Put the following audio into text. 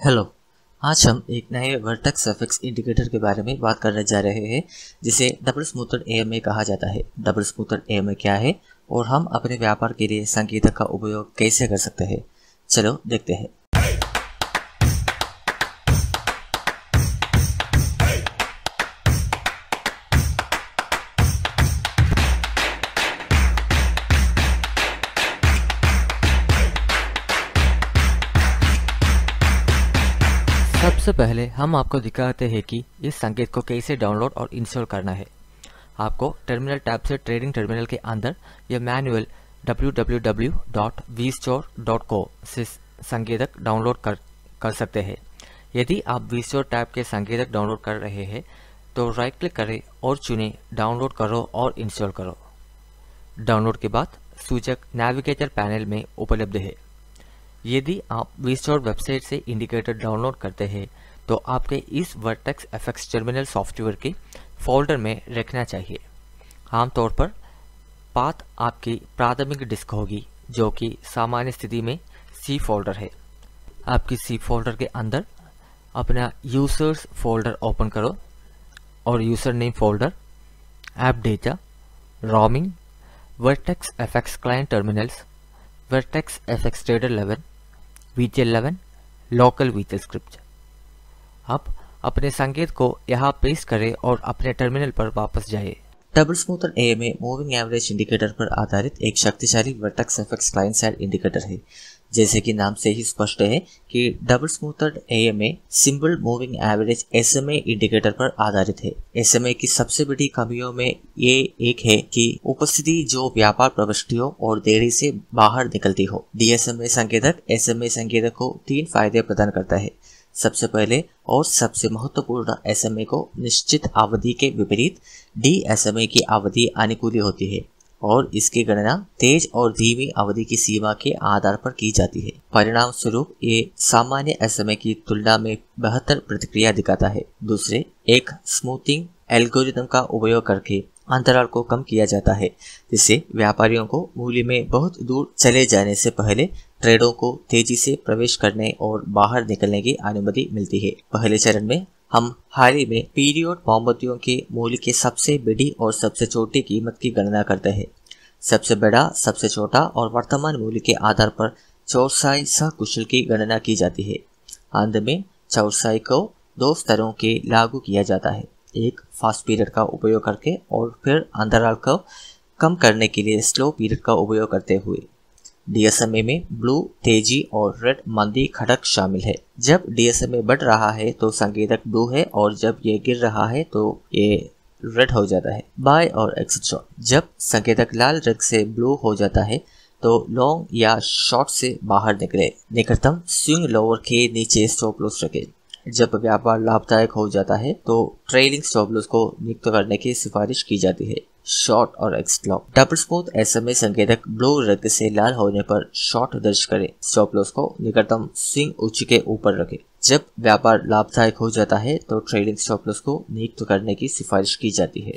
Hello. आज हम एक नए वर्टेक्स एफएक्स इंडिकेटर के बारे में बात करने जा रहे हैं जिसे डबल स्मूथर एएमए कहा जाता है। डबल स्मूथर एएमए क्या है और हम अपने व्यापार के लिए संकेतक का उपयोग कैसे कर सकते हैं, चलो देखते हैं। सबसे पहले हम आपको दिखाते हैं कि इस संकेत को कैसे डाउनलोड और इंस्टॉल करना है। आपको टर्मिनल टैब से ट्रेडिंग टर्मिनल के अंदर यह मैनुअल www.vstore.co से संकेतक डाउनलोड कर सकते हैं। यदि आप vstore टैब के संकेतक डाउनलोड कर रहे हैं तो राइट क्लिक करें और चुनें डाउनलोड करो और इंस्टॉल करो। डाउनलोड के बाद सूचक नेविगेटर पैनल में उपलब्ध है। यदि आप vstore वेबसाइट से इंडिकेटर डाउनलोड करते हैं तो आपके इस वर्टेक्स एफएक्स टर्मिनल सॉफ्टवेयर के फोल्डर में रखना चाहिए। आमतौर पर पाथ आपकी प्राथमिक डिस्क होगी जो कि सामान्य स्थिति में सी फोल्डर है। आपकी सी फोल्डर के अंदर अपना यूजर्स फोल्डर ओपन करो और user name folder, app data, roaming, vertex FX client terminals, vertex FX trader 11, VT11, local VT script. अब अपने संकेत को यहाँ पेस्ट करें और अपने टर्मिनल पर वापस जाए। Double smoother AMA moving average indicator पर आधारित एक शक्तिशाली vertex FX client side indicator है। जैसे कि नाम से ही स्पष्ट है कि double smoother AMA simple moving average SMA indicator पर आधारित है। एसएमए की सबसे बड़ी कमियों में ये एक है कि उपस्थिति जो व्यापार प्रविष्टियों और देरी से बाहर निकलती हो। डीएसएमए संकेतक एसएमए संकेतक को 3 फायदे प्रदान करता है। सबसे पहले और सबसे महत्वपूर्ण, एसएमए को निश्चित अवधि के विपरीत डीएसएमए की अवधि अनुकूली होती है और इसकी गणना तेज और धीमी अवधि की सीमा के आधार पर की जाती है। परिणाम स्वरूप ये सामान्य एसएमए की तुलना में बेहतर प्रतिक्रिया दिखाता है। दूसरे, एक स्मूथिंग एल्गोरिथम का उपयोग करके अंतराल को कम किया जाता है, जिससे व्यापारियों को मूल्य में बहुत दूर चले जाने से पहले ट्रेडों को तेजी से प्रवेश करने और बाहर निकलने की अनुमति मिलती है। पहले चरण में हम हाल ही में पीरियड मोमबत्तियों के मूल्य के सबसे बड़ी और सबसे छोटी कीमत की गणना करते हैं। सबसे बड़ा, सबसे छोटा और वर्तमान मूल्य के आधार पर चौरसाई सकुशल की गणना की जाती है। अंत में चौरसाई को 2 स्तरों के लागू किया जाता है, एक फास्ट पीरियड का उपयोग करके और फिर अंतराल को कम करने के लिए स्लो पीरियड का उपयोग करते हुए। डीएसएमए में ब्लू तेजी और रेड मंदी खड़क शामिल है। जब डीएसएमए बढ़ रहा है तो संकेतक ब्लू है और जब ये गिर रहा है तो ये रेड हो जाता है। बाय और एक्सिट शॉट, जब संकेतक लाल रंग से ब्लू हो जाता है तो लॉन्ग या शॉर्ट से बाहर निकले। निकटतम स्विंग लोअर के नीचे स्टॉप लॉस रखें। जब व्यापार लाभदायक हो जाता है तो ट्रेलिंग स्टॉप लॉस को नियुक्त करने की सिफारिश की जाती है। शॉर्ट और exit lock, double smooth SMA संकेतक ब्लू रंग से लाल होने पर शॉर्ट दर्ज करें। स्टॉप लॉस को निकटतम स्विंग उच्च के ऊपर रखें। जब व्यापार लाभदायक हो जाता है तो ट्रेलिंग स्टॉप लॉस को नियुक्त करने की सिफारिश की जाती है।